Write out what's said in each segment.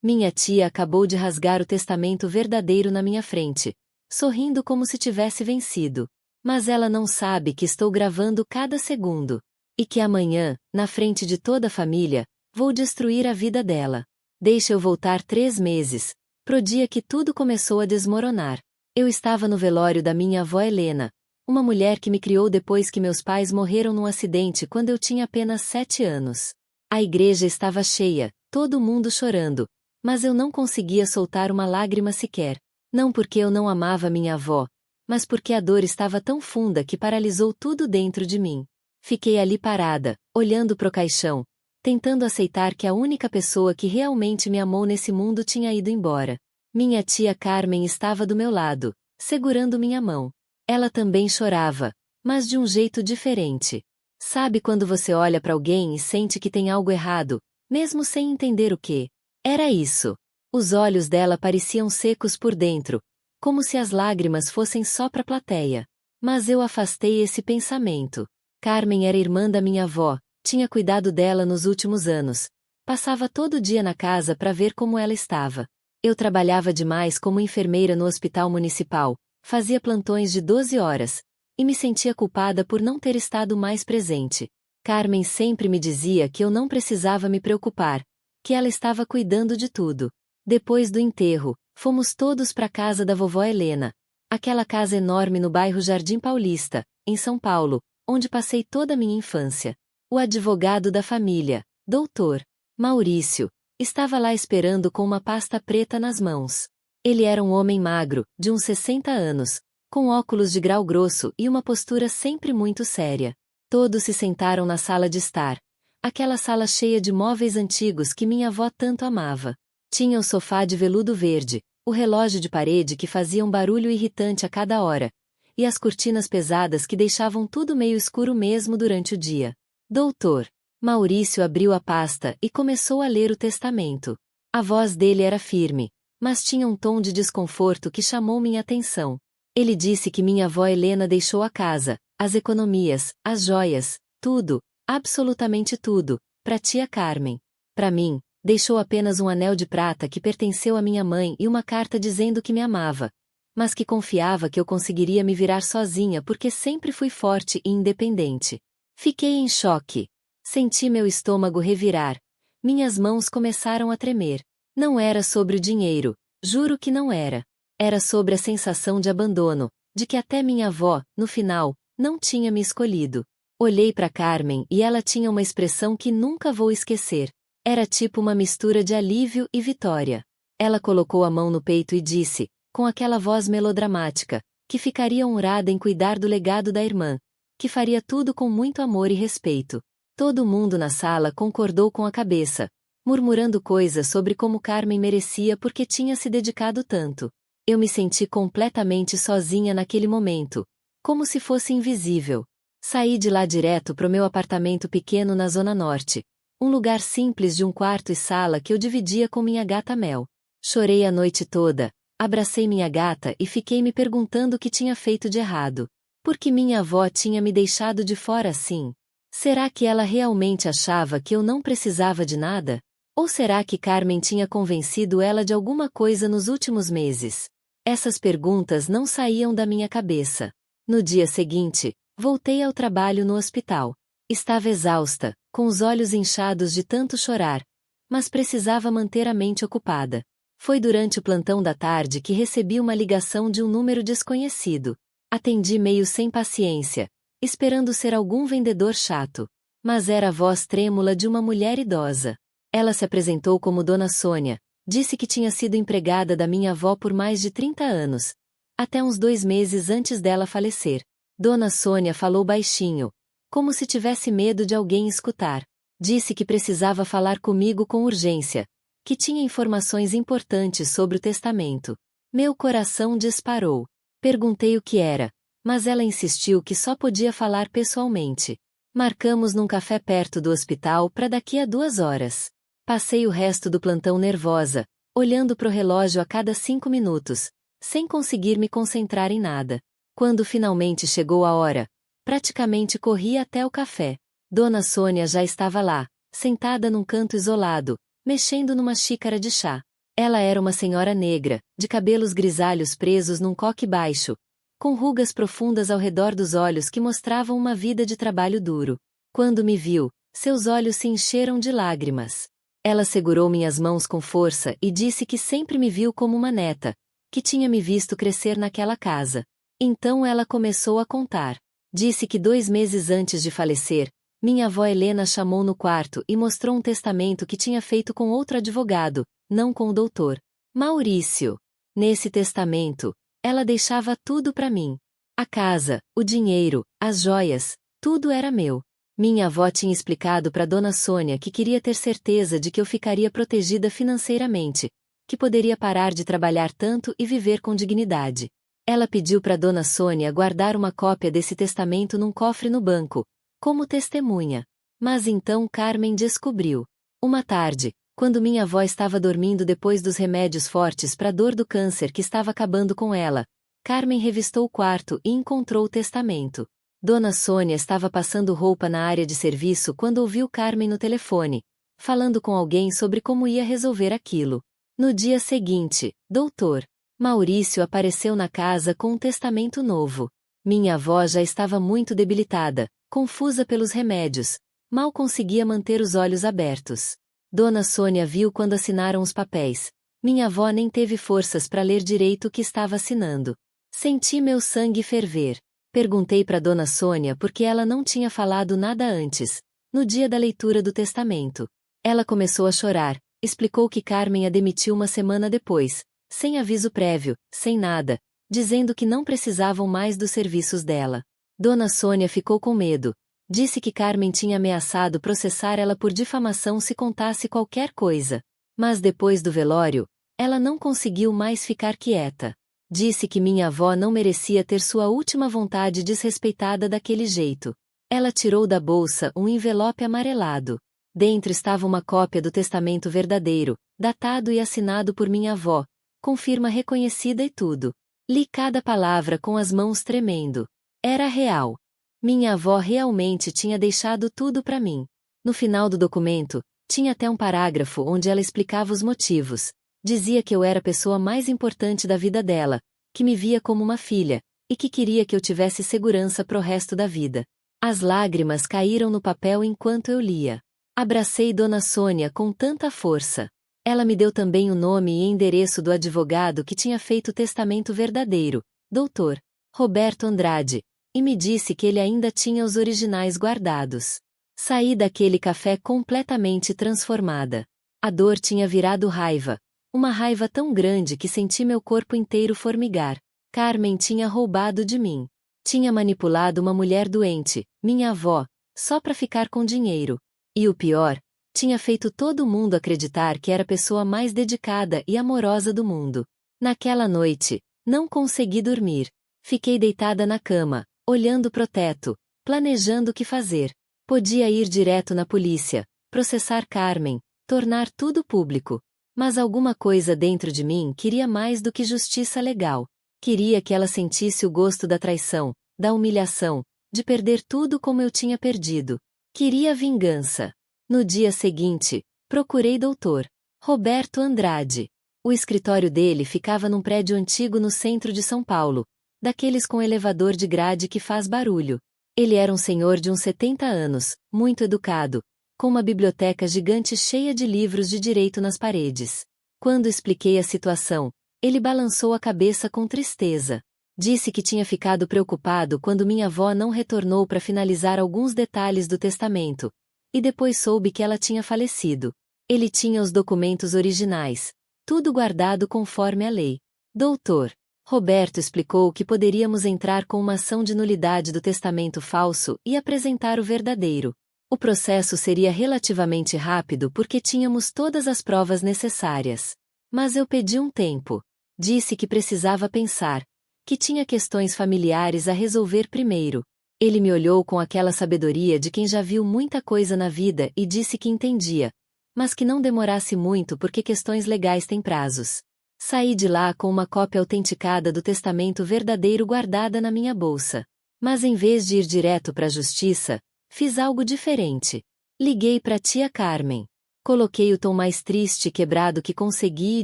Minha tia acabou de rasgar o testamento verdadeiro na minha frente, sorrindo como se tivesse vencido. Mas ela não sabe que estou gravando cada segundo. E que amanhã, na frente de toda a família, vou destruir a vida dela. Deixa eu voltar 3 meses, pro dia que tudo começou a desmoronar. Eu estava no velório da minha avó Helena, uma mulher que me criou depois que meus pais morreram num acidente quando eu tinha apenas 7 anos. A igreja estava cheia, todo mundo chorando, mas eu não conseguia soltar uma lágrima sequer. Não porque eu não amava minha avó, mas porque a dor estava tão funda que paralisou tudo dentro de mim. Fiquei ali parada, olhando pro caixão, tentando aceitar que a única pessoa que realmente me amou nesse mundo tinha ido embora. Minha tia Carmen estava do meu lado, segurando minha mão. Ela também chorava, mas de um jeito diferente. Sabe quando você olha para alguém e sente que tem algo errado, mesmo sem entender o que? Era isso. Os olhos dela pareciam secos por dentro, como se as lágrimas fossem só para a plateia. Mas eu afastei esse pensamento. Carmen era irmã da minha avó, tinha cuidado dela nos últimos anos. Passava todo dia na casa para ver como ela estava. Eu trabalhava demais como enfermeira no hospital municipal, fazia plantões de 12 horas, e me sentia culpada por não ter estado mais presente. Carmen sempre me dizia que eu não precisava me preocupar, que ela estava cuidando de tudo. Depois do enterro, fomos todos para a casa da vovó Helena, aquela casa enorme no bairro Jardim Paulista, em São Paulo, onde passei toda a minha infância. O advogado da família, Dr. Maurício, estava lá esperando com uma pasta preta nas mãos. Ele era um homem magro, de uns 60 anos, com óculos de grau grosso e uma postura sempre muito séria. Todos se sentaram na sala de estar, aquela sala cheia de móveis antigos que minha avó tanto amava. Tinha o sofá de veludo verde, o relógio de parede que fazia um barulho irritante a cada hora, e as cortinas pesadas que deixavam tudo meio escuro mesmo durante o dia. Doutor Maurício abriu a pasta e começou a ler o testamento. A voz dele era firme, mas tinha um tom de desconforto que chamou minha atenção. Ele disse que minha avó Helena deixou a casa, as economias, as joias, tudo, absolutamente tudo, para tia Carmen. Para mim, deixou apenas um anel de prata que pertenceu à minha mãe e uma carta dizendo que me amava, mas que confiava que eu conseguiria me virar sozinha porque sempre fui forte e independente. Fiquei em choque. Senti meu estômago revirar. Minhas mãos começaram a tremer. Não era sobre o dinheiro, juro que não era. Era sobre a sensação de abandono, de que até minha avó, no final, não tinha me escolhido. Olhei para Carmen e ela tinha uma expressão que nunca vou esquecer. Era tipo uma mistura de alívio e vitória. Ela colocou a mão no peito e disse, com aquela voz melodramática, que ficaria honrada em cuidar do legado da irmã, que faria tudo com muito amor e respeito. Todo mundo na sala concordou com a cabeça, murmurando coisas sobre como Carmen merecia porque tinha se dedicado tanto. Eu me senti completamente sozinha naquele momento, como se fosse invisível. Saí de lá direto pro meu apartamento pequeno na Zona Norte, um lugar simples de um quarto e sala que eu dividia com minha gata Mel. Chorei a noite toda, abracei minha gata e fiquei me perguntando o que tinha feito de errado. Por que minha avó tinha me deixado de fora assim? Será que ela realmente achava que eu não precisava de nada? Ou será que Carmen tinha convencido ela de alguma coisa nos últimos meses? Essas perguntas não saíam da minha cabeça. No dia seguinte, voltei ao trabalho no hospital. Estava exausta, com os olhos inchados de tanto chorar, mas precisava manter a mente ocupada. Foi durante o plantão da tarde que recebi uma ligação de um número desconhecido. Atendi meio sem paciência, esperando ser algum vendedor chato. Mas era a voz trêmula de uma mulher idosa. Ela se apresentou como Dona Sônia, disse que tinha sido empregada da minha avó por mais de 30 anos, até uns 2 meses antes dela falecer. Dona Sônia falou baixinho, como se tivesse medo de alguém escutar. Disse que precisava falar comigo com urgência, que tinha informações importantes sobre o testamento. Meu coração disparou. Perguntei o que era, mas ela insistiu que só podia falar pessoalmente. Marcamos num café perto do hospital para daqui a 2 horas. Passei o resto do plantão nervosa, olhando pro relógio a cada 5 minutos, sem conseguir me concentrar em nada. Quando finalmente chegou a hora, praticamente corri até o café. Dona Sônia já estava lá, sentada num canto isolado, mexendo numa xícara de chá. Ela era uma senhora negra, de cabelos grisalhos presos num coque baixo, com rugas profundas ao redor dos olhos que mostravam uma vida de trabalho duro. Quando me viu, seus olhos se encheram de lágrimas. Ela segurou minhas mãos com força e disse que sempre me viu como uma neta, que tinha me visto crescer naquela casa. Então ela começou a contar. Disse que 2 meses antes de falecer, minha avó Helena chamou no quarto e mostrou um testamento que tinha feito com outro advogado, não com o doutor Maurício. Nesse testamento, ela deixava tudo para mim. A casa, o dinheiro, as joias, tudo era meu. Minha avó tinha explicado para Dona Sônia que queria ter certeza de que eu ficaria protegida financeiramente, que poderia parar de trabalhar tanto e viver com dignidade. Ela pediu para Dona Sônia guardar uma cópia desse testamento num cofre no banco, como testemunha. Mas então Carmen descobriu. Uma tarde, quando minha avó estava dormindo depois dos remédios fortes para a dor do câncer que estava acabando com ela, Carmen revistou o quarto e encontrou o testamento. Dona Sônia estava passando roupa na área de serviço quando ouviu Carmen no telefone, falando com alguém sobre como ia resolver aquilo. No dia seguinte, Dr. Maurício apareceu na casa com um testamento novo. Minha avó já estava muito debilitada, confusa pelos remédios, mal conseguia manter os olhos abertos. Dona Sônia viu quando assinaram os papéis. Minha avó nem teve forças para ler direito o que estava assinando. Senti meu sangue ferver. Perguntei para Dona Sônia por que ela não tinha falado nada antes, no dia da leitura do testamento. Ela começou a chorar, explicou que Carmen a demitiu uma semana depois, sem aviso prévio, sem nada, dizendo que não precisavam mais dos serviços dela. Dona Sônia ficou com medo. Disse que Carmen tinha ameaçado processar ela por difamação se contasse qualquer coisa. Mas depois do velório, ela não conseguiu mais ficar quieta. Disse que minha avó não merecia ter sua última vontade desrespeitada daquele jeito. Ela tirou da bolsa um envelope amarelado. Dentro estava uma cópia do testamento verdadeiro, datado e assinado por minha avó, com firma reconhecida e tudo. Li cada palavra com as mãos tremendo. Era real. Minha avó realmente tinha deixado tudo para mim. No final do documento, tinha até um parágrafo onde ela explicava os motivos. Dizia que eu era a pessoa mais importante da vida dela, que me via como uma filha, e que queria que eu tivesse segurança pro resto da vida. As lágrimas caíram no papel enquanto eu lia. Abracei Dona Sônia com tanta força. Ela me deu também o nome e endereço do advogado que tinha feito o testamento verdadeiro, Dr. Roberto Andrade, e me disse que ele ainda tinha os originais guardados. Saí daquele café completamente transformada. A dor tinha virado raiva. Uma raiva tão grande que senti meu corpo inteiro formigar. Carmen tinha roubado de mim. Tinha manipulado uma mulher doente, minha avó, só para ficar com dinheiro. E o pior, tinha feito todo mundo acreditar que era a pessoa mais dedicada e amorosa do mundo. Naquela noite, não consegui dormir. Fiquei deitada na cama, olhando pro teto, planejando o que fazer. Podia ir direto na polícia, processar Carmen, tornar tudo público. Mas alguma coisa dentro de mim queria mais do que justiça legal. Queria que ela sentisse o gosto da traição, da humilhação, de perder tudo como eu tinha perdido. Queria vingança. No dia seguinte, procurei Dr. Roberto Andrade. O escritório dele ficava num prédio antigo no centro de São Paulo, daqueles com elevador de grade que faz barulho. Ele era um senhor de uns 70 anos, muito educado, com uma biblioteca gigante cheia de livros de direito nas paredes. Quando expliquei a situação, ele balançou a cabeça com tristeza. Disse que tinha ficado preocupado quando minha avó não retornou para finalizar alguns detalhes do testamento, e depois soube que ela tinha falecido. Ele tinha os documentos originais, tudo guardado conforme a lei. Doutor Roberto explicou que poderíamos entrar com uma ação de nulidade do testamento falso e apresentar o verdadeiro. O processo seria relativamente rápido porque tínhamos todas as provas necessárias. Mas eu pedi um tempo. Disse que precisava pensar, que tinha questões familiares a resolver primeiro. Ele me olhou com aquela sabedoria de quem já viu muita coisa na vida e disse que entendia, mas que não demorasse muito porque questões legais têm prazos. Saí de lá com uma cópia autenticada do testamento verdadeiro guardada na minha bolsa. Mas em vez de ir direto para a justiça, fiz algo diferente. Liguei para tia Carmen. Coloquei o tom mais triste e quebrado que consegui e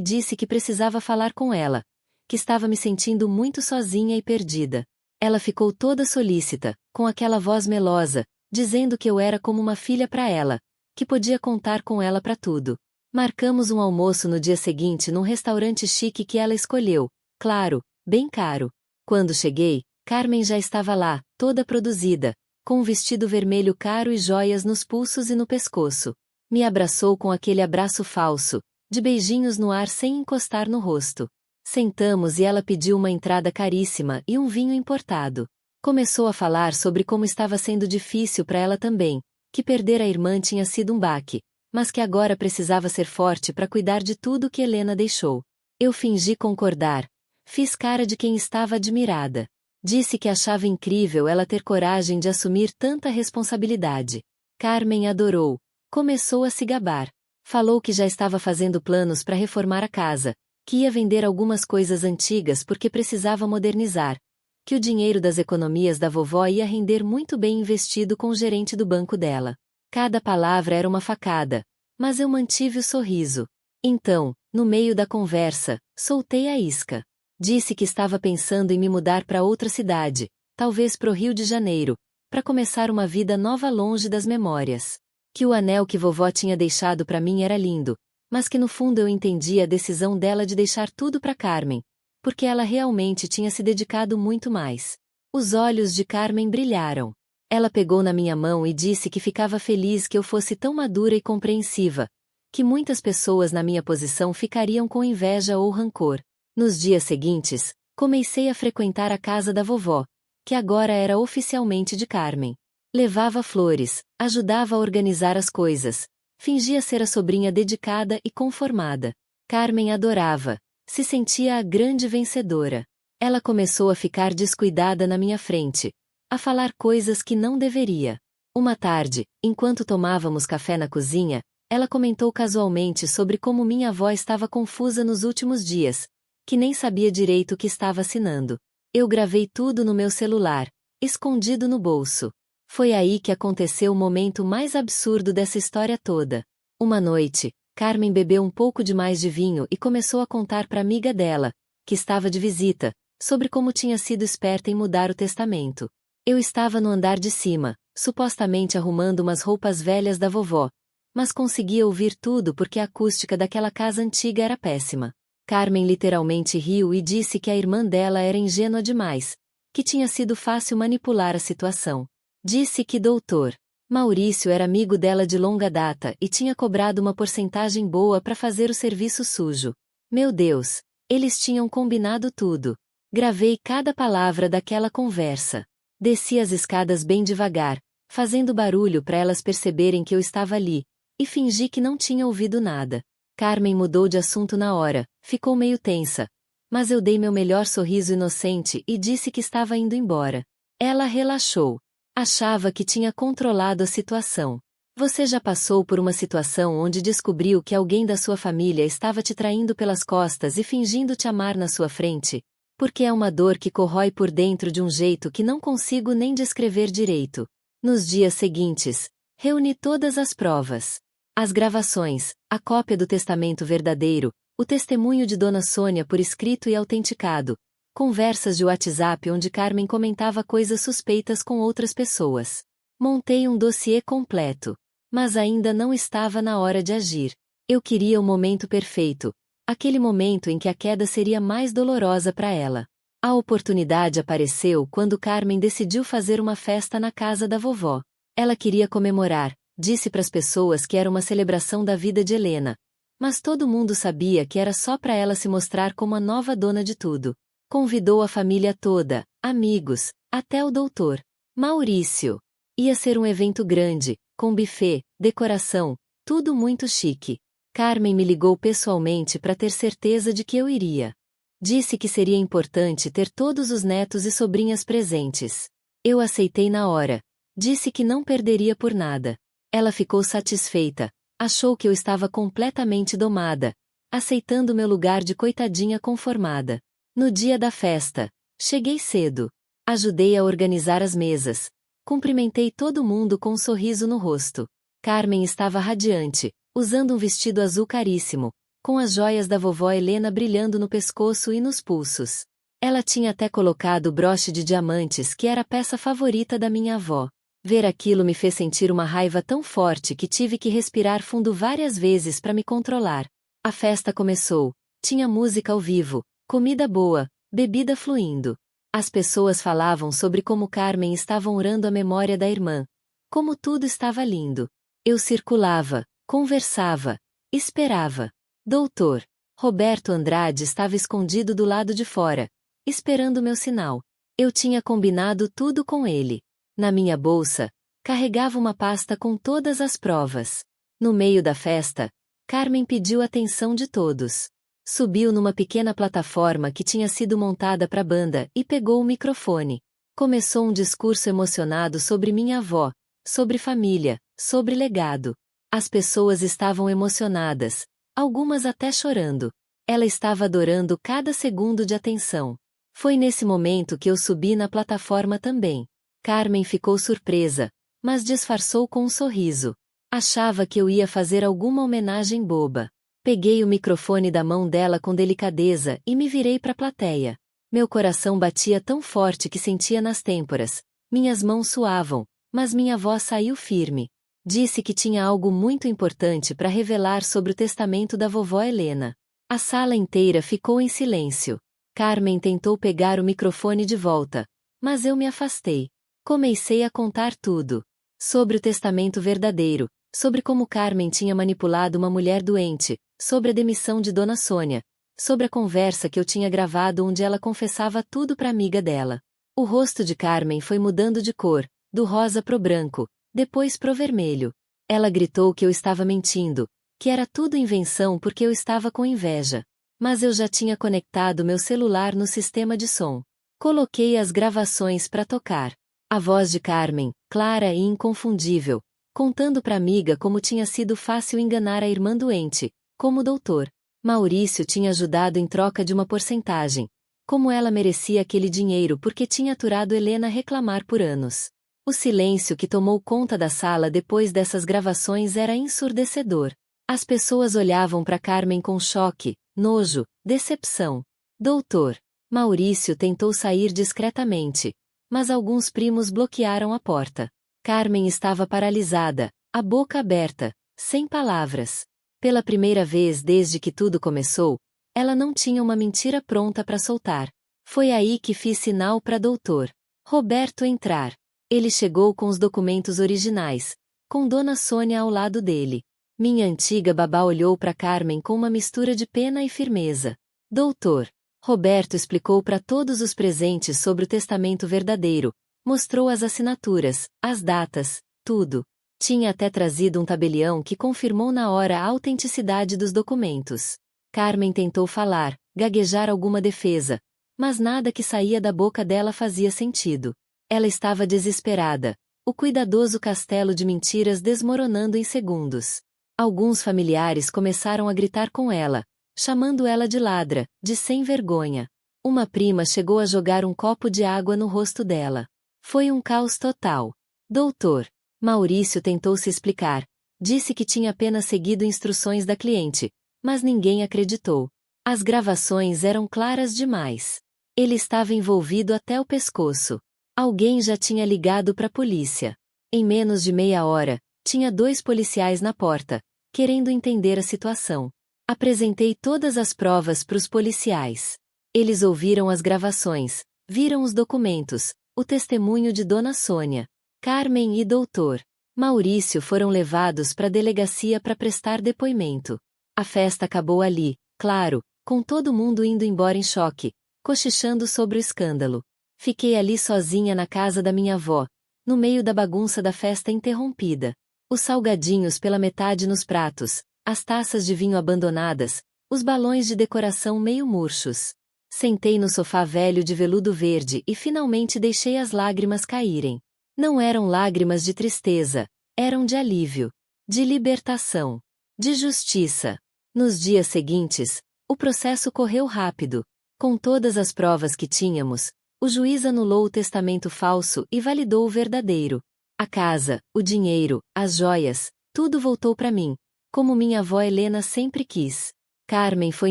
disse que precisava falar com ela, que estava me sentindo muito sozinha e perdida. Ela ficou toda solícita, com aquela voz melosa, dizendo que eu era como uma filha para ela, que podia contar com ela para tudo. Marcamos um almoço no dia seguinte num restaurante chique que ela escolheu, claro, bem caro. Quando cheguei, Carmen já estava lá, toda produzida, com um vestido vermelho caro e joias nos pulsos e no pescoço. Me abraçou com aquele abraço falso, de beijinhos no ar sem encostar no rosto. Sentamos e ela pediu uma entrada caríssima e um vinho importado. Começou a falar sobre como estava sendo difícil para ela também, que perder a irmã tinha sido um baque, mas que agora precisava ser forte para cuidar de tudo que Helena deixou. Eu fingi concordar. Fiz cara de quem estava admirada. Disse que achava incrível ela ter coragem de assumir tanta responsabilidade. Carmen adorou. Começou a se gabar. Falou que já estava fazendo planos para reformar a casa, que ia vender algumas coisas antigas porque precisava modernizar, que o dinheiro das economias da vovó ia render muito bem investido com o gerente do banco dela. Cada palavra era uma facada, mas eu mantive o sorriso. Então, no meio da conversa, soltei a isca. Disse que estava pensando em me mudar para outra cidade, talvez pro Rio de Janeiro, para começar uma vida nova longe das memórias. Que o anel que vovó tinha deixado para mim era lindo, mas que no fundo eu entendi a decisão dela de deixar tudo para Carmen, porque ela realmente tinha se dedicado muito mais. Os olhos de Carmen brilharam. Ela pegou na minha mão e disse que ficava feliz que eu fosse tão madura e compreensiva, que muitas pessoas na minha posição ficariam com inveja ou rancor. Nos dias seguintes, comecei a frequentar a casa da vovó, que agora era oficialmente de Carmen. Levava flores, ajudava a organizar as coisas, fingia ser a sobrinha dedicada e conformada. Carmen adorava, se sentia a grande vencedora. Ela começou a ficar descuidada na minha frente, a falar coisas que não deveria. Uma tarde, enquanto tomávamos café na cozinha, ela comentou casualmente sobre como minha avó estava confusa nos últimos dias, que nem sabia direito o que estava assinando. Eu gravei tudo no meu celular, escondido no bolso. Foi aí que aconteceu o momento mais absurdo dessa história toda. Uma noite, Carmen bebeu um pouco demais de vinho e começou a contar para a amiga dela, que estava de visita, sobre como tinha sido esperta em mudar o testamento. Eu estava no andar de cima, supostamente arrumando umas roupas velhas da vovó, mas conseguia ouvir tudo porque a acústica daquela casa antiga era péssima. Carmen literalmente riu e disse que a irmã dela era ingênua demais, que tinha sido fácil manipular a situação. Disse que Dr. Maurício era amigo dela de longa data e tinha cobrado uma porcentagem boa para fazer o serviço sujo. Meu Deus, eles tinham combinado tudo. Gravei cada palavra daquela conversa. Desci as escadas bem devagar, fazendo barulho para elas perceberem que eu estava ali, e fingi que não tinha ouvido nada. Carmen mudou de assunto na hora, ficou meio tensa, mas eu dei meu melhor sorriso inocente e disse que estava indo embora. Ela relaxou. Achava que tinha controlado a situação. Você já passou por uma situação onde descobriu que alguém da sua família estava te traindo pelas costas e fingindo te amar na sua frente? Porque é uma dor que corrói por dentro de um jeito que não consigo nem descrever direito. Nos dias seguintes, reuni todas as provas. As gravações, a cópia do testamento verdadeiro, o testemunho de Dona Sônia por escrito e autenticado, conversas de WhatsApp onde Carmen comentava coisas suspeitas com outras pessoas. Montei um dossiê completo. Mas ainda não estava na hora de agir. Eu queria o momento perfeito, aquele momento em que a queda seria mais dolorosa para ela. A oportunidade apareceu quando Carmen decidiu fazer uma festa na casa da vovó. Ela queria comemorar, disse para as pessoas que era uma celebração da vida de Helena. Mas todo mundo sabia que era só para ela se mostrar como a nova dona de tudo. Convidou a família toda, amigos, até o doutor Maurício. Ia ser um evento grande, com buffet, decoração, tudo muito chique. Carmen me ligou pessoalmente para ter certeza de que eu iria. Disse que seria importante ter todos os netos e sobrinhas presentes. Eu aceitei na hora. Disse que não perderia por nada. Ela ficou satisfeita. Achou que eu estava completamente domada, aceitando meu lugar de coitadinha conformada. No dia da festa, cheguei cedo. Ajudei a organizar as mesas. Cumprimentei todo mundo com um sorriso no rosto. Carmen estava radiante. usando um vestido azul caríssimo, com as joias da vovó Helena brilhando no pescoço e nos pulsos. Ela tinha até colocado o broche de diamantes que era a peça favorita da minha avó. Ver aquilo me fez sentir uma raiva tão forte que tive que respirar fundo várias vezes para me controlar. A festa começou. Tinha música ao vivo, comida boa, bebida fluindo. As pessoas falavam sobre como Carmen estava honrando a memória da irmã. Como tudo estava lindo. Eu circulava, conversava, esperava. Doutor Roberto Andrade estava escondido do lado de fora, esperando meu sinal. Eu tinha combinado tudo com ele. Na minha bolsa, carregava uma pasta com todas as provas. No meio da festa, Carmen pediu a atenção de todos. Subiu numa pequena plataforma que tinha sido montada para a banda e pegou o microfone. Começou um discurso emocionado sobre minha avó, sobre família, sobre legado. As pessoas estavam emocionadas, algumas até chorando. Ela estava adorando cada segundo de atenção. Foi nesse momento que eu subi na plataforma também. Carmen ficou surpresa, mas disfarçou com um sorriso. Achava que eu ia fazer alguma homenagem boba. Peguei o microfone da mão dela com delicadeza e me virei para a plateia. Meu coração batia tão forte que sentia nas têmporas. Minhas mãos suavam, mas minha voz saiu firme. Disse que tinha algo muito importante para revelar sobre o testamento da vovó Helena. A sala inteira ficou em silêncio. Carmen tentou pegar o microfone de volta, mas eu me afastei. Comecei a contar tudo. Sobre o testamento verdadeiro, sobre como Carmen tinha manipulado uma mulher doente, sobre a demissão de Dona Sônia, sobre a conversa que eu tinha gravado onde ela confessava tudo para a amiga dela. O rosto de Carmen foi mudando de cor, do rosa pro branco, depois pro vermelho. Ela gritou que eu estava mentindo, que era tudo invenção porque eu estava com inveja. Mas eu já tinha conectado meu celular no sistema de som. Coloquei as gravações para tocar. A voz de Carmen, clara e inconfundível, contando para a amiga como tinha sido fácil enganar a irmã doente, como o doutor Maurício tinha ajudado em troca de uma porcentagem, como ela merecia aquele dinheiro porque tinha aturado Helena reclamar por anos. O silêncio que tomou conta da sala depois dessas gravações era ensurdecedor. As pessoas olhavam para Carmen com choque, nojo, decepção. Doutor Maurício tentou sair discretamente, mas alguns primos bloquearam a porta. Carmen estava paralisada, a boca aberta, sem palavras. Pela primeira vez desde que tudo começou, ela não tinha uma mentira pronta para soltar. Foi aí que fiz sinal para doutor Roberto entrar. Ele chegou com os documentos originais, com Dona Sônia ao lado dele. Minha antiga babá olhou para Carmen com uma mistura de pena e firmeza. Doutor Roberto explicou para todos os presentes sobre o testamento verdadeiro, mostrou as assinaturas, as datas, tudo. Tinha até trazido um tabelião que confirmou na hora a autenticidade dos documentos. Carmen tentou falar, gaguejar alguma defesa, mas nada que saía da boca dela fazia sentido. Ela estava desesperada, o cuidadoso castelo de mentiras desmoronando em segundos. Alguns familiares começaram a gritar com ela, chamando ela de ladra, de sem vergonha. Uma prima chegou a jogar um copo de água no rosto dela. Foi um caos total. Doutor Maurício tentou se explicar. Disse que tinha apenas seguido instruções da cliente, mas ninguém acreditou. As gravações eram claras demais. Ele estava envolvido até o pescoço. Alguém já tinha ligado para a polícia. Em menos de meia hora, tinha 2 policiais na porta, querendo entender a situação. Apresentei todas as provas para os policiais. Eles ouviram as gravações, viram os documentos, o testemunho de Dona Sônia. Carmen e doutor Maurício foram levados para a delegacia para prestar depoimento. A festa acabou ali, claro, com todo mundo indo embora em choque, cochichando sobre o escândalo. Fiquei ali sozinha na casa da minha avó, no meio da bagunça da festa interrompida. Os salgadinhos pela metade nos pratos, as taças de vinho abandonadas, os balões de decoração meio murchos. Sentei no sofá velho de veludo verde e finalmente deixei as lágrimas caírem. Não eram lágrimas de tristeza, eram de alívio, de libertação, de justiça. Nos dias seguintes, o processo correu rápido. Com todas as provas que tínhamos, o juiz anulou o testamento falso e validou o verdadeiro. A casa, o dinheiro, as joias, tudo voltou para mim, como minha avó Helena sempre quis. Carmen foi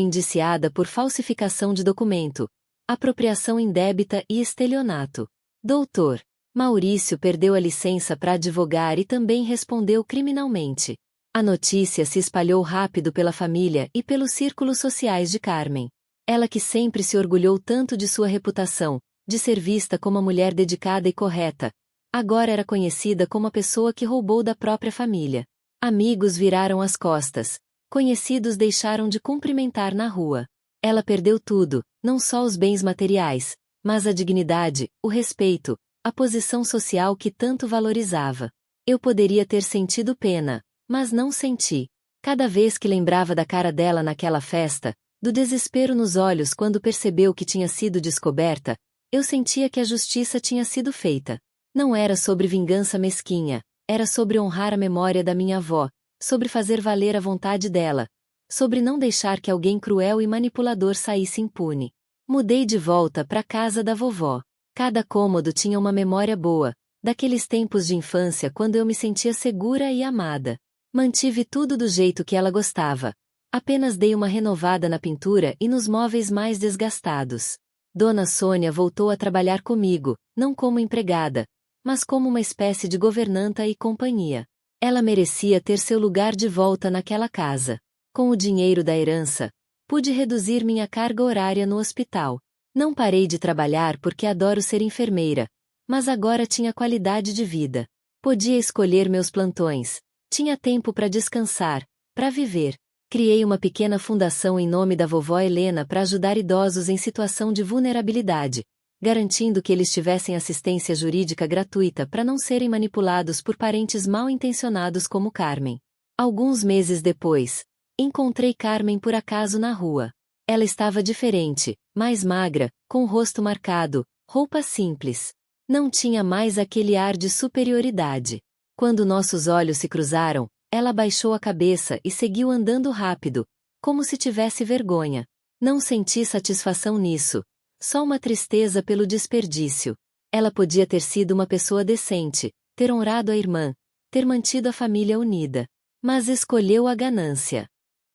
indiciada por falsificação de documento, apropriação indébita e estelionato. Doutor Maurício perdeu a licença para advogar e também respondeu criminalmente. A notícia se espalhou rápido pela família e pelos círculos sociais de Carmen. Ela que sempre se orgulhou tanto de sua reputação, de ser vista como a mulher dedicada e correta, agora era conhecida como a pessoa que roubou da própria família. Amigos viraram as costas, conhecidos deixaram de cumprimentar na rua. Ela perdeu tudo, não só os bens materiais, mas a dignidade, o respeito, a posição social que tanto valorizava. Eu poderia ter sentido pena, mas não senti. Cada vez que lembrava da cara dela naquela festa, do desespero nos olhos quando percebeu que tinha sido descoberta, eu sentia que a justiça tinha sido feita. Não era sobre vingança mesquinha, era sobre honrar a memória da minha avó, sobre fazer valer a vontade dela, sobre não deixar que alguém cruel e manipulador saísse impune. Mudei de volta para a casa da vovó. Cada cômodo tinha uma memória boa, daqueles tempos de infância quando eu me sentia segura e amada. Mantive tudo do jeito que ela gostava. Apenas dei uma renovada na pintura e nos móveis mais desgastados. Dona Sônia voltou a trabalhar comigo, não como empregada, mas como uma espécie de governanta e companhia. Ela merecia ter seu lugar de volta naquela casa. Com o dinheiro da herança, pude reduzir minha carga horária no hospital. Não parei de trabalhar porque adoro ser enfermeira, mas agora tinha qualidade de vida. Podia escolher meus plantões. Tinha tempo para descansar, para viver. Criei uma pequena fundação em nome da vovó Helena para ajudar idosos em situação de vulnerabilidade, garantindo que eles tivessem assistência jurídica gratuita para não serem manipulados por parentes mal intencionados como Carmen. Alguns meses depois, encontrei Carmen por acaso na rua. Ela estava diferente, mais magra, com o rosto marcado, roupa simples. Não tinha mais aquele ar de superioridade. Quando nossos olhos se cruzaram, ela abaixou a cabeça e seguiu andando rápido, como se tivesse vergonha. Não senti satisfação nisso, só uma tristeza pelo desperdício. Ela podia ter sido uma pessoa decente, ter honrado a irmã, ter mantido a família unida. Mas escolheu a ganância.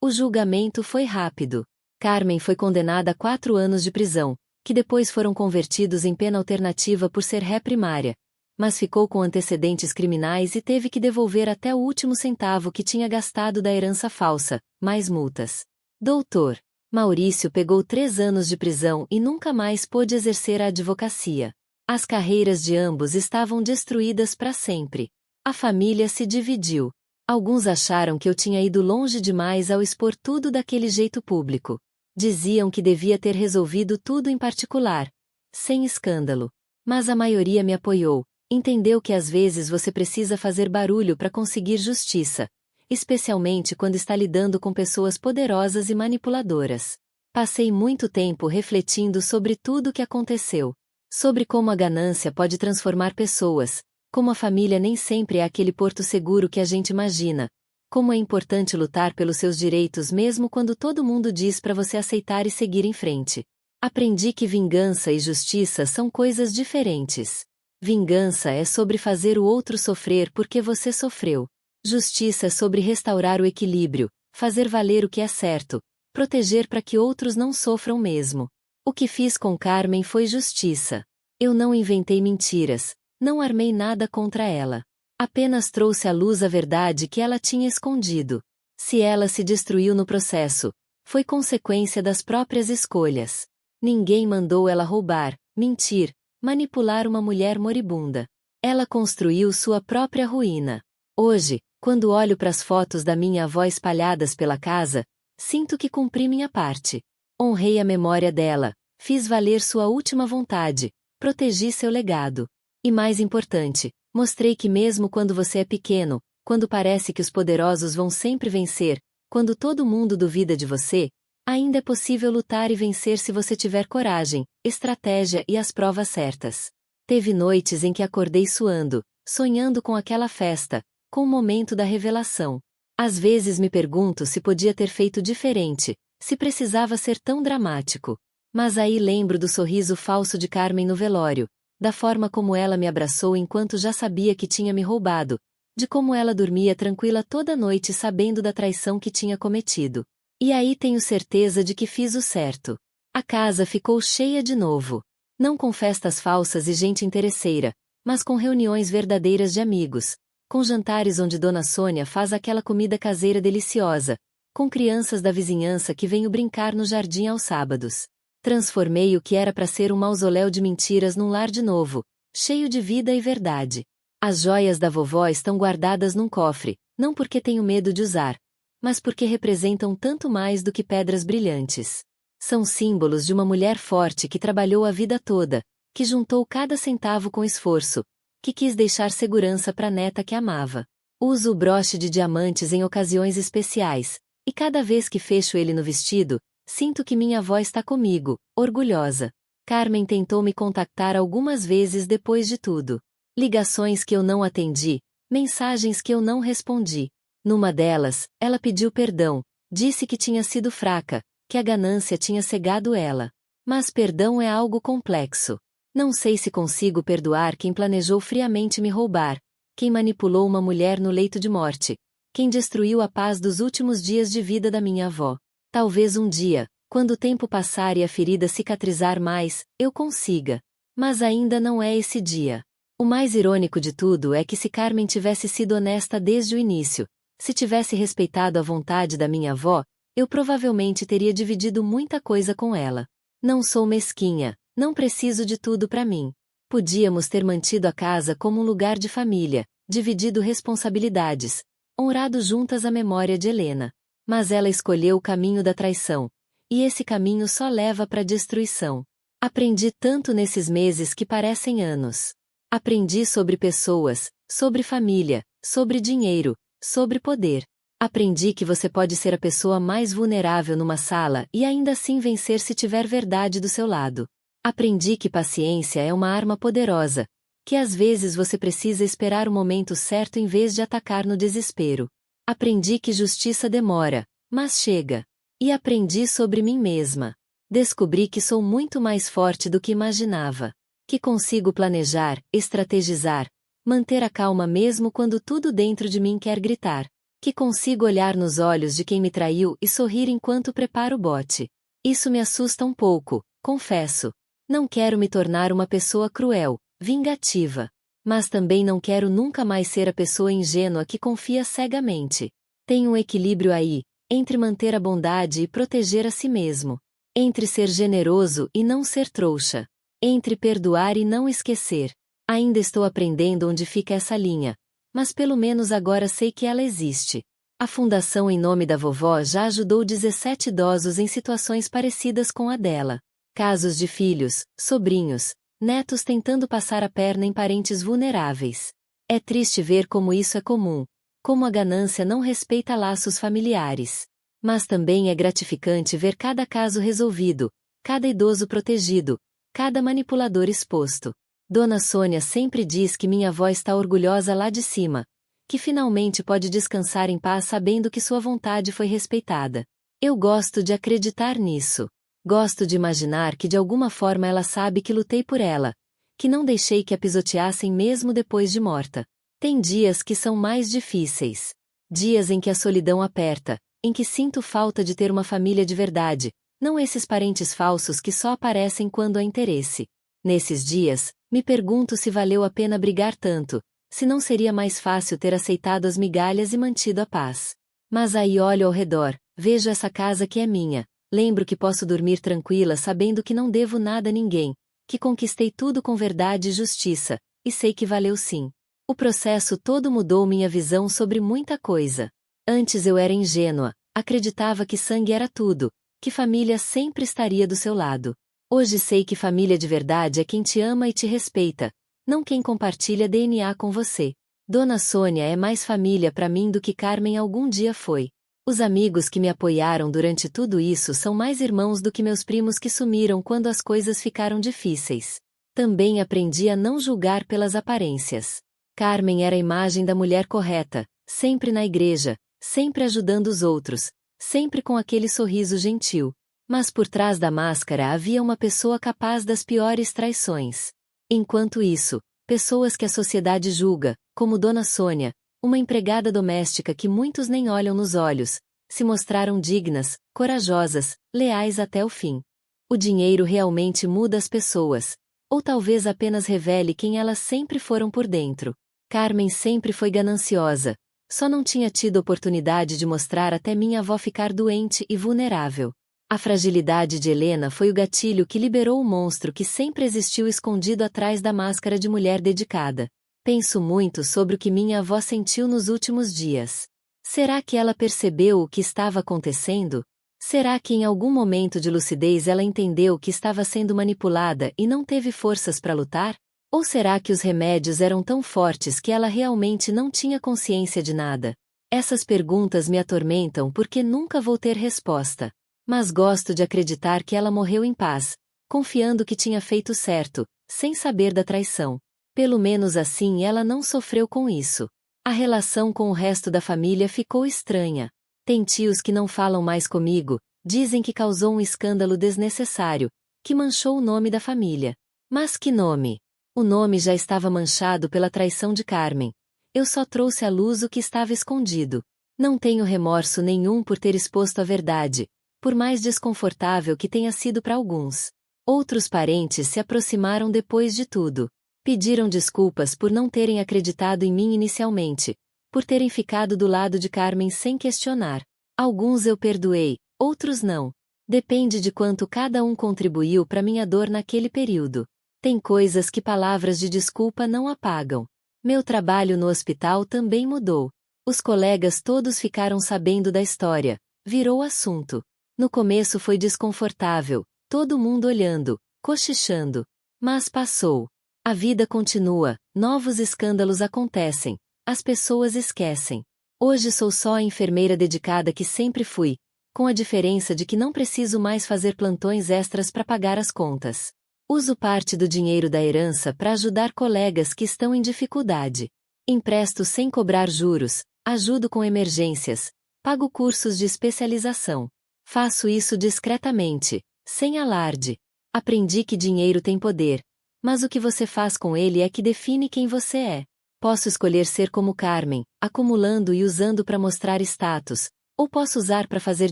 O julgamento foi rápido. Carmen foi condenada a 4 anos de prisão, que depois foram convertidos em pena alternativa por ser ré primária, mas ficou com antecedentes criminais e teve que devolver até o último centavo que tinha gastado da herança falsa, mais multas. Doutor Maurício pegou 3 anos de prisão e nunca mais pôde exercer a advocacia. As carreiras de ambos estavam destruídas para sempre. A família se dividiu. Alguns acharam que eu tinha ido longe demais ao expor tudo daquele jeito público. Diziam que devia ter resolvido tudo em particular, sem escândalo. Mas a maioria me apoiou, entendeu que às vezes você precisa fazer barulho para conseguir justiça, especialmente quando está lidando com pessoas poderosas e manipuladoras. Passei muito tempo refletindo sobre tudo o que aconteceu, sobre como a ganância pode transformar pessoas, como a família nem sempre é aquele porto seguro que a gente imagina, como é importante lutar pelos seus direitos mesmo quando todo mundo diz para você aceitar e seguir em frente. Aprendi que vingança e justiça são coisas diferentes. Vingança é sobre fazer o outro sofrer porque você sofreu. Justiça é sobre restaurar o equilíbrio, fazer valer o que é certo, proteger para que outros não sofram mesmo. O que fiz com Carmen foi justiça. Eu não inventei mentiras, não armei nada contra ela. Apenas trouxe à luz a verdade que ela tinha escondido. Se ela se destruiu no processo, foi consequência das próprias escolhas. Ninguém mandou ela roubar, mentir, manipular uma mulher moribunda. Ela construiu sua própria ruína. Hoje, quando olho para as fotos da minha avó espalhadas pela casa, sinto que cumpri minha parte. Honrei a memória dela, fiz valer sua última vontade, protegi seu legado. E mais importante, mostrei que mesmo quando você é pequeno, quando parece que os poderosos vão sempre vencer, quando todo mundo duvida de você, ainda é possível lutar e vencer se você tiver coragem, estratégia e as provas certas. Teve noites em que acordei suando, sonhando com aquela festa, com o momento da revelação. Às vezes me pergunto se podia ter feito diferente, se precisava ser tão dramático. Mas aí lembro do sorriso falso de Carmen no velório, da forma como ela me abraçou enquanto já sabia que tinha me roubado, de como ela dormia tranquila toda noite sabendo da traição que tinha cometido. E aí tenho certeza de que fiz o certo. A casa ficou cheia de novo. Não com festas falsas e gente interesseira, mas com reuniões verdadeiras de amigos, com jantares onde Dona Sônia faz aquela comida caseira deliciosa, com crianças da vizinhança que venho brincar no jardim aos sábados. Transformei o que era para ser um mausoléu de mentiras num lar de novo, cheio de vida e verdade. As joias da vovó estão guardadas num cofre, não porque tenho medo de usar, mas porque representam tanto mais do que pedras brilhantes. São símbolos de uma mulher forte que trabalhou a vida toda, que juntou cada centavo com esforço, que quis deixar segurança para a neta que amava. Uso o broche de diamantes em ocasiões especiais, e cada vez que fecho ele no vestido, sinto que minha avó está comigo, orgulhosa. Carmen tentou me contactar algumas vezes depois de tudo. Ligações que eu não atendi, mensagens que eu não respondi. Numa delas, ela pediu perdão, disse que tinha sido fraca, que a ganância tinha cegado ela. Mas perdão é algo complexo. Não sei se consigo perdoar quem planejou friamente me roubar, quem manipulou uma mulher no leito de morte, quem destruiu a paz dos últimos dias de vida da minha avó. Talvez um dia, quando o tempo passar e a ferida cicatrizar mais, eu consiga. Mas ainda não é esse dia. O mais irônico de tudo é que se Carmen tivesse sido honesta desde o início, se tivesse respeitado a vontade da minha avó, eu provavelmente teria dividido muita coisa com ela. Não sou mesquinha, não preciso de tudo para mim. Podíamos ter mantido a casa como um lugar de família, dividido responsabilidades, honrado juntas a memória de Helena. Mas ela escolheu o caminho da traição, e esse caminho só leva para a destruição. Aprendi tanto nesses meses que parecem anos. Aprendi sobre pessoas, sobre família, sobre dinheiro, sobre poder. Aprendi que você pode ser a pessoa mais vulnerável numa sala e ainda assim vencer se tiver verdade do seu lado. Aprendi que paciência é uma arma poderosa, que às vezes você precisa esperar o momento certo em vez de atacar no desespero. Aprendi que justiça demora, mas chega. E aprendi sobre mim mesma. Descobri que sou muito mais forte do que imaginava. Que consigo planejar, estrategizar, manter a calma mesmo quando tudo dentro de mim quer gritar. Que consigo olhar nos olhos de quem me traiu e sorrir enquanto preparo o bote. Isso me assusta um pouco, confesso. Não quero me tornar uma pessoa cruel, vingativa. Mas também não quero nunca mais ser a pessoa ingênua que confia cegamente. Tem um equilíbrio aí, entre manter a bondade e proteger a si mesmo. Entre ser generoso e não ser trouxa. Entre perdoar e não esquecer. Ainda estou aprendendo onde fica essa linha, mas pelo menos agora sei que ela existe. A Fundação Em Nome da Vovó já ajudou 17 idosos em situações parecidas com a dela. Casos de filhos, sobrinhos, netos tentando passar a perna em parentes vulneráveis. É triste ver como isso é comum, como a ganância não respeita laços familiares. Mas também é gratificante ver cada caso resolvido, cada idoso protegido, cada manipulador exposto. Dona Sônia sempre diz que minha avó está orgulhosa lá de cima, que finalmente pode descansar em paz sabendo que sua vontade foi respeitada. Eu gosto de acreditar nisso. Gosto de imaginar que de alguma forma ela sabe que lutei por ela, que não deixei que a pisoteassem mesmo depois de morta. Tem dias que são mais difíceis. Dias em que a solidão aperta, em que sinto falta de ter uma família de verdade, não esses parentes falsos que só aparecem quando há interesse. Nesses dias, me pergunto se valeu a pena brigar tanto, se não seria mais fácil ter aceitado as migalhas e mantido a paz. Mas aí olho ao redor, vejo essa casa que é minha, lembro que posso dormir tranquila sabendo que não devo nada a ninguém, que conquistei tudo com verdade e justiça, e sei que valeu sim. O processo todo mudou minha visão sobre muita coisa. Antes eu era ingênua, acreditava que sangue era tudo, que família sempre estaria do seu lado. Hoje sei que família de verdade é quem te ama e te respeita, não quem compartilha DNA com você. Dona Sônia é mais família para mim do que Carmen algum dia foi. Os amigos que me apoiaram durante tudo isso são mais irmãos do que meus primos que sumiram quando as coisas ficaram difíceis. Também aprendi a não julgar pelas aparências. Carmen era a imagem da mulher correta, sempre na igreja, sempre ajudando os outros, sempre com aquele sorriso gentil. Mas por trás da máscara havia uma pessoa capaz das piores traições. Enquanto isso, pessoas que a sociedade julga, como Dona Sônia, Uma empregada doméstica que muitos nem olham nos olhos, se mostraram dignas, corajosas, leais até o fim. O dinheiro realmente muda as pessoas, ou talvez apenas revele quem elas sempre foram por dentro. Carmen sempre foi gananciosa, só não tinha tido oportunidade de mostrar até minha avó ficar doente e vulnerável. A fragilidade de Helena foi o gatilho que liberou o monstro que sempre existiu escondido atrás da máscara de mulher dedicada. Penso muito sobre o que minha avó sentiu nos últimos dias. Será que ela percebeu o que estava acontecendo? Será que em algum momento de lucidez ela entendeu que estava sendo manipulada e não teve forças para lutar? Ou será que os remédios eram tão fortes que ela realmente não tinha consciência de nada? Essas perguntas me atormentam porque nunca vou ter resposta. Mas gosto de acreditar que ela morreu em paz, confiando que tinha feito certo, sem saber da traição. Pelo menos assim ela não sofreu com isso. A relação com o resto da família ficou estranha. Tem tios que não falam mais comigo, dizem que causou um escândalo desnecessário, que manchou o nome da família. Mas que nome? O nome já estava manchado pela traição de Carmen. Eu só trouxe à luz o que estava escondido. Não tenho remorso nenhum por ter exposto a verdade, por mais desconfortável que tenha sido para alguns. Outros parentes se aproximaram depois de tudo. Pediram desculpas por não terem acreditado em mim inicialmente, por terem ficado do lado de Carmen sem questionar. Alguns eu perdoei, outros não. Depende de quanto cada um contribuiu para minha dor naquele período. Tem coisas que palavras de desculpa não apagam. Meu trabalho no hospital também mudou. Os colegas todos ficaram sabendo da história. Virou assunto. No começo foi desconfortável, todo mundo olhando, cochichando. Mas passou. A vida continua, novos escândalos acontecem, as pessoas esquecem. Hoje sou só a enfermeira dedicada que sempre fui, com a diferença de que não preciso mais fazer plantões extras para pagar as contas. Uso parte do dinheiro da herança para ajudar colegas que estão em dificuldade. Empresto sem cobrar juros, ajudo com emergências, pago cursos de especialização. Faço isso discretamente, sem alarde. Aprendi que dinheiro tem poder, mas o que você faz com ele é que define quem você é. Posso escolher ser como Carmen, acumulando e usando para mostrar status, ou posso usar para fazer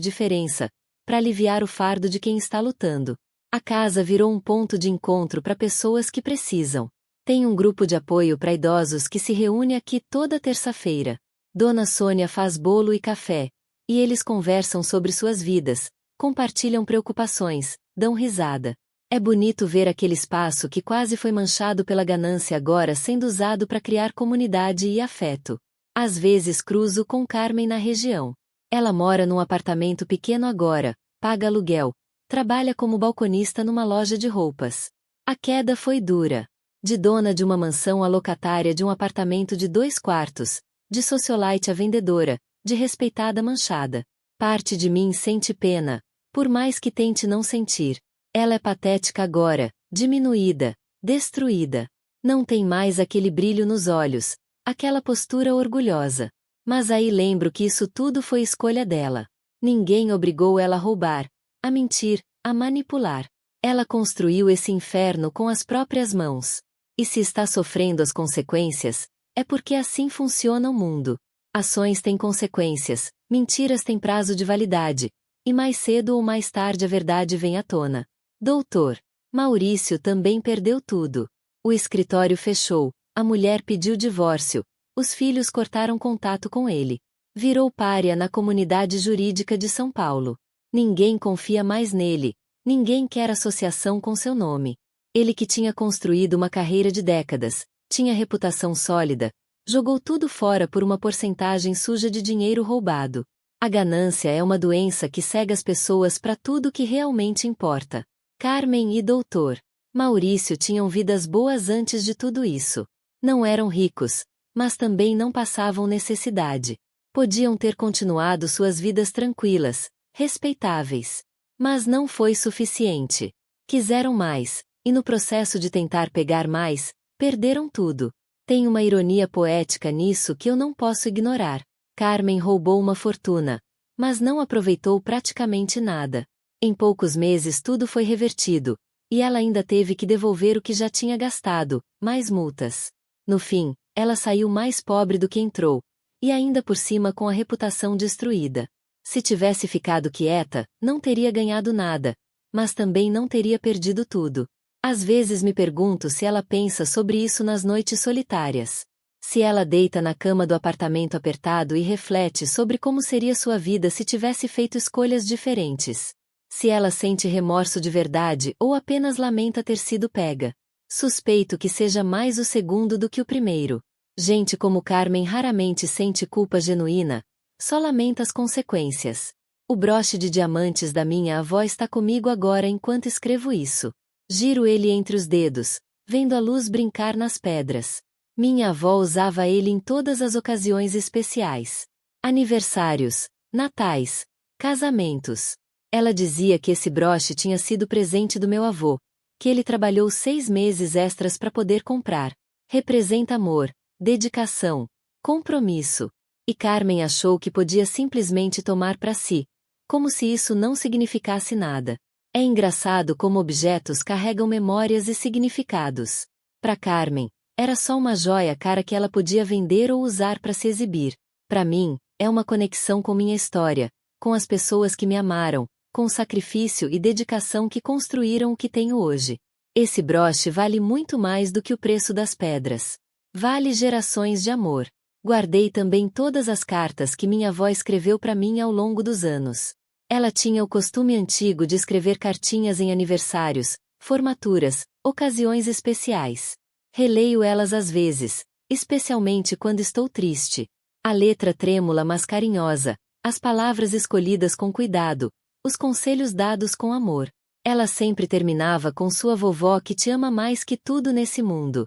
diferença, para aliviar o fardo de quem está lutando. A casa virou um ponto de encontro para pessoas que precisam. Tem um grupo de apoio para idosos que se reúne aqui toda terça-feira. Dona Sônia faz bolo e café, e eles conversam sobre suas vidas, compartilham preocupações, dão risada. É bonito ver aquele espaço que quase foi manchado pela ganância agora sendo usado para criar comunidade e afeto. Às vezes cruzo com Carmen na região. Ela mora num apartamento pequeno agora, paga aluguel, trabalha como balconista numa loja de roupas. A queda foi dura. De dona de uma mansão a locatária de um apartamento de 2 quartos, de socialite a vendedora, de respeitada manchada. Parte de mim sente pena, por mais que tente não sentir. Ela é patética agora, diminuída, destruída. Não tem mais aquele brilho nos olhos, aquela postura orgulhosa. Mas aí lembro que isso tudo foi escolha dela. Ninguém obrigou ela a roubar, a mentir, a manipular. Ela construiu esse inferno com as próprias mãos. E se está sofrendo as consequências, é porque assim funciona o mundo. Ações têm consequências, mentiras têm prazo de validade, e mais cedo ou mais tarde a verdade vem à tona. Doutor Maurício também perdeu tudo. O escritório fechou, a mulher pediu divórcio, os filhos cortaram contato com ele. Virou pária na comunidade jurídica de São Paulo. Ninguém confia mais nele, ninguém quer associação com seu nome. Ele que tinha construído uma carreira de décadas, tinha reputação sólida, jogou tudo fora por uma porcentagem suja de dinheiro roubado. A ganância é uma doença que cega as pessoas para tudo que realmente importa. Carmen e Doutor Maurício tinham vidas boas antes de tudo isso. Não eram ricos, mas também não passavam necessidade. Podiam ter continuado suas vidas tranquilas, respeitáveis. Mas não foi suficiente. Quiseram mais, e no processo de tentar pegar mais, perderam tudo. Tem uma ironia poética nisso que eu não posso ignorar. Carmen roubou uma fortuna, mas não aproveitou praticamente nada. Em poucos meses tudo foi revertido, e ela ainda teve que devolver o que já tinha gastado, mais multas. No fim, ela saiu mais pobre do que entrou, e ainda por cima com a reputação destruída. Se tivesse ficado quieta, não teria ganhado nada, mas também não teria perdido tudo. Às vezes me pergunto se ela pensa sobre isso nas noites solitárias. Se ela deita na cama do apartamento apertado e reflete sobre como seria sua vida se tivesse feito escolhas diferentes. Se ela sente remorso de verdade ou apenas lamenta ter sido pega. Suspeito que seja mais o segundo do que o primeiro. Gente como Carmen raramente sente culpa genuína, só lamenta as consequências. O broche de diamantes da minha avó está comigo agora enquanto escrevo isso. Giro ele entre os dedos, vendo a luz brincar nas pedras. Minha avó usava ele em todas as ocasiões especiais. Aniversários, natais, casamentos. Ela dizia que esse broche tinha sido presente do meu avô, que ele trabalhou 6 meses extras para poder comprar. Representa amor, dedicação, compromisso. E Carmen achou que podia simplesmente tomar para si, como se isso não significasse nada. É engraçado como objetos carregam memórias e significados. Para Carmen, era só uma joia cara que ela podia vender ou usar para se exibir. Para mim, é uma conexão com minha história, com as pessoas que me amaram, com o sacrifício e dedicação que construíram o que tenho hoje. Esse broche vale muito mais do que o preço das pedras. Vale gerações de amor. Guardei também todas as cartas que minha avó escreveu para mim ao longo dos anos. Ela tinha o costume antigo de escrever cartinhas em aniversários, formaturas, ocasiões especiais. Releio elas às vezes, especialmente quando estou triste. A letra trêmula mas carinhosa, as palavras escolhidas com cuidado, os conselhos dados com amor. Ela sempre terminava com sua vovó que te ama mais que tudo nesse mundo.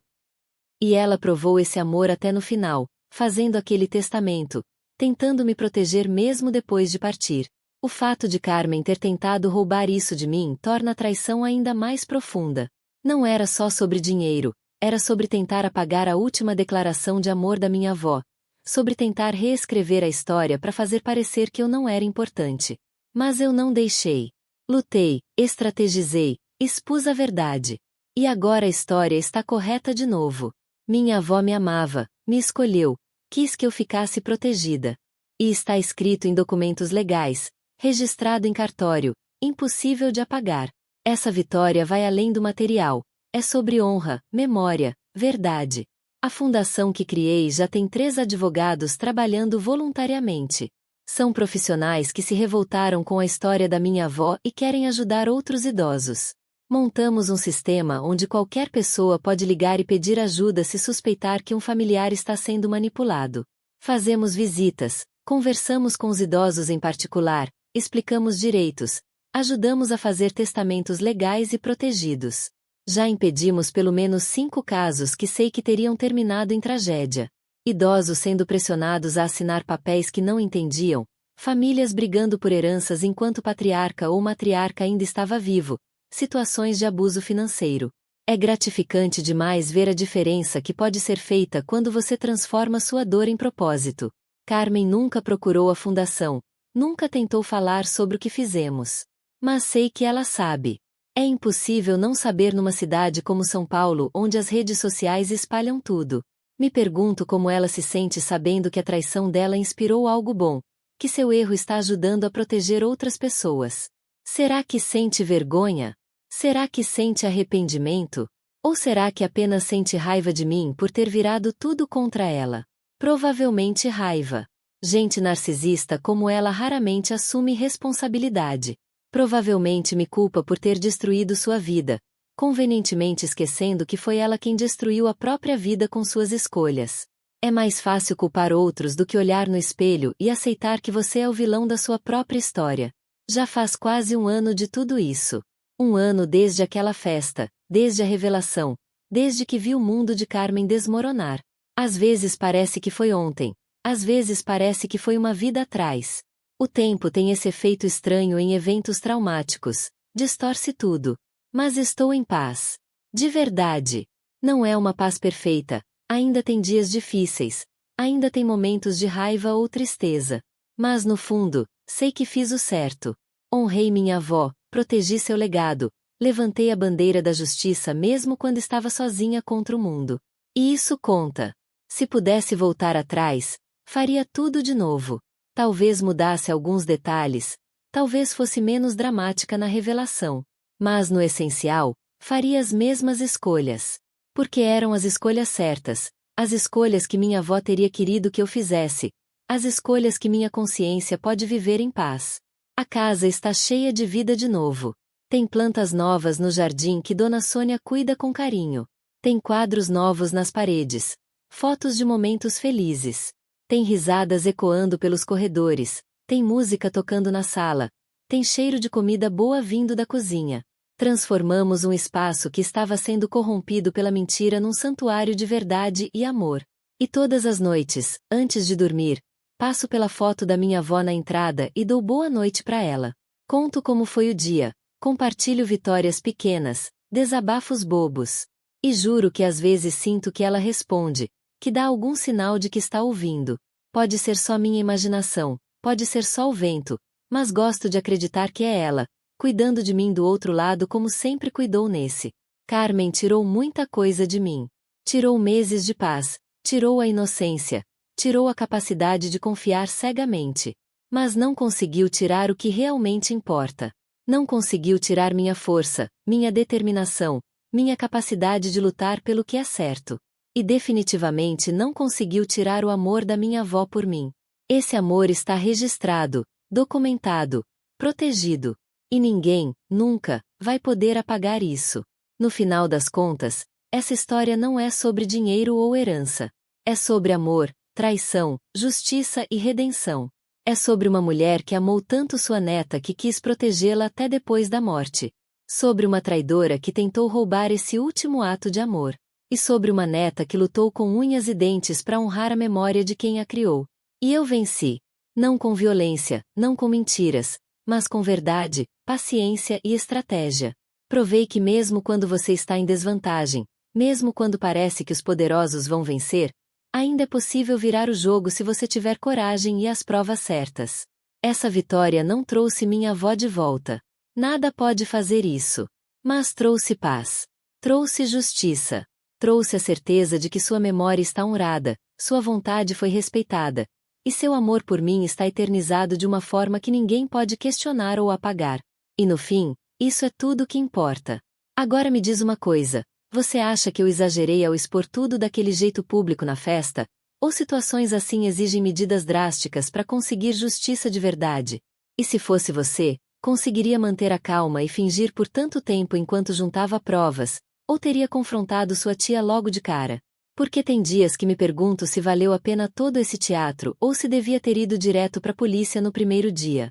E ela provou esse amor até no final, fazendo aquele testamento, tentando me proteger mesmo depois de partir. O fato de Carmen ter tentado roubar isso de mim torna a traição ainda mais profunda. Não era só sobre dinheiro, era sobre tentar apagar a última declaração de amor da minha avó, sobre tentar reescrever a história para fazer parecer que eu não era importante. Mas eu não deixei. Lutei, estrategizei, expus a verdade. E agora a história está correta de novo. Minha avó me amava, me escolheu, quis que eu ficasse protegida. E está escrito em documentos legais, registrado em cartório, impossível de apagar. Essa vitória vai além do material, é sobre honra, memória, verdade. A fundação que criei já tem 3 advogados trabalhando voluntariamente. São profissionais que se revoltaram com a história da minha avó e querem ajudar outros idosos. Montamos um sistema onde qualquer pessoa pode ligar e pedir ajuda se suspeitar que um familiar está sendo manipulado. Fazemos visitas, conversamos com os idosos em particular, explicamos direitos, ajudamos a fazer testamentos legais e protegidos. Já impedimos pelo menos 5 casos que sei que teriam terminado em tragédia. Idosos sendo pressionados a assinar papéis que não entendiam, famílias brigando por heranças enquanto o patriarca ou matriarca ainda estava vivo, situações de abuso financeiro. É gratificante demais ver a diferença que pode ser feita quando você transforma sua dor em propósito. Carmen nunca procurou a fundação, nunca tentou falar sobre o que fizemos. Mas sei que ela sabe. É impossível não saber numa cidade como São Paulo, onde as redes sociais espalham tudo. Me pergunto como ela se sente sabendo que a traição dela inspirou algo bom, que seu erro está ajudando a proteger outras pessoas. Será que sente vergonha? Será que sente arrependimento? Ou será que apenas sente raiva de mim por ter virado tudo contra ela? Provavelmente raiva. Gente narcisista como ela raramente assume responsabilidade. Provavelmente me culpa por ter destruído sua vida, convenientemente esquecendo que foi ela quem destruiu a própria vida com suas escolhas. É mais fácil culpar outros do que olhar no espelho e aceitar que você é o vilão da sua própria história. Já faz quase 1 ano de tudo isso. 1 ano desde aquela festa, desde a revelação, desde que vi o mundo de Carmen desmoronar. Às vezes parece que foi ontem, às vezes parece que foi uma vida atrás. O tempo tem esse efeito estranho em eventos traumáticos, distorce tudo. Mas estou em paz. De verdade. Não é uma paz perfeita, ainda tem dias difíceis, ainda tem momentos de raiva ou tristeza. Mas no fundo, sei que fiz o certo. Honrei minha avó, protegi seu legado, levantei a bandeira da justiça mesmo quando estava sozinha contra o mundo. E isso conta. Se pudesse voltar atrás, Faria tudo de novo. Talvez mudasse alguns detalhes, talvez fosse menos dramática na revelação. Mas no essencial, faria as mesmas escolhas. Porque eram as escolhas certas, as escolhas que minha avó teria querido que eu fizesse, as escolhas que minha consciência pode viver em paz. A casa está cheia de vida de novo. Tem plantas novas no jardim que Dona Sônia cuida com carinho. Tem quadros novos nas paredes. Fotos de momentos felizes. Tem risadas ecoando pelos corredores. Tem música tocando na sala. Tem cheiro de comida boa vindo da cozinha. Transformamos um espaço que estava sendo corrompido pela mentira num santuário de verdade e amor. E todas as noites, antes de dormir, passo pela foto da minha avó na entrada e dou boa noite para ela. Conto como foi o dia, compartilho vitórias pequenas, desabafos bobos. E juro que às vezes sinto que ela responde, que dá algum sinal de que está ouvindo. Pode ser só minha imaginação, pode ser só o vento, mas gosto de acreditar que é ela, cuidando de mim do outro lado como sempre cuidou nesse. Carmen tirou muita coisa de mim. Tirou meses de paz, tirou a inocência, tirou a capacidade de confiar cegamente. Mas não conseguiu tirar o que realmente importa. Não conseguiu tirar minha força, minha determinação, minha capacidade de lutar pelo que é certo. E definitivamente não conseguiu tirar o amor da minha avó por mim. Esse amor está registrado, documentado, protegido. E ninguém, nunca, vai poder apagar isso. No final das contas, essa história não é sobre dinheiro ou herança. É sobre amor, traição, justiça e redenção. É sobre uma mulher que amou tanto sua neta que quis protegê-la até depois da morte. Sobre uma traidora que tentou roubar esse último ato de amor. E sobre uma neta que lutou com unhas e dentes para honrar a memória de quem a criou. E eu venci. Não com violência, não com mentiras, mas com verdade, paciência e estratégia. Provei que mesmo quando você está em desvantagem, mesmo quando parece que os poderosos vão vencer, ainda é possível virar o jogo se você tiver coragem e as provas certas. Essa vitória não trouxe minha avó de volta. Nada pode fazer isso. Mas trouxe paz. Trouxe justiça. Trouxe a certeza de que sua memória está honrada, sua vontade foi respeitada, e seu amor por mim está eternizado de uma forma que ninguém pode questionar ou apagar. E no fim, isso é tudo o que importa. Agora me diz uma coisa, você acha que eu exagerei ao expor tudo daquele jeito público na festa? Ou situações assim exigem medidas drásticas para conseguir justiça de verdade? E se fosse você, conseguiria manter a calma e fingir por tanto tempo enquanto juntava provas, ou teria confrontado sua tia logo de cara? Porque tem dias que me pergunto se valeu a pena todo esse teatro ou se devia ter ido direto para a polícia no primeiro dia.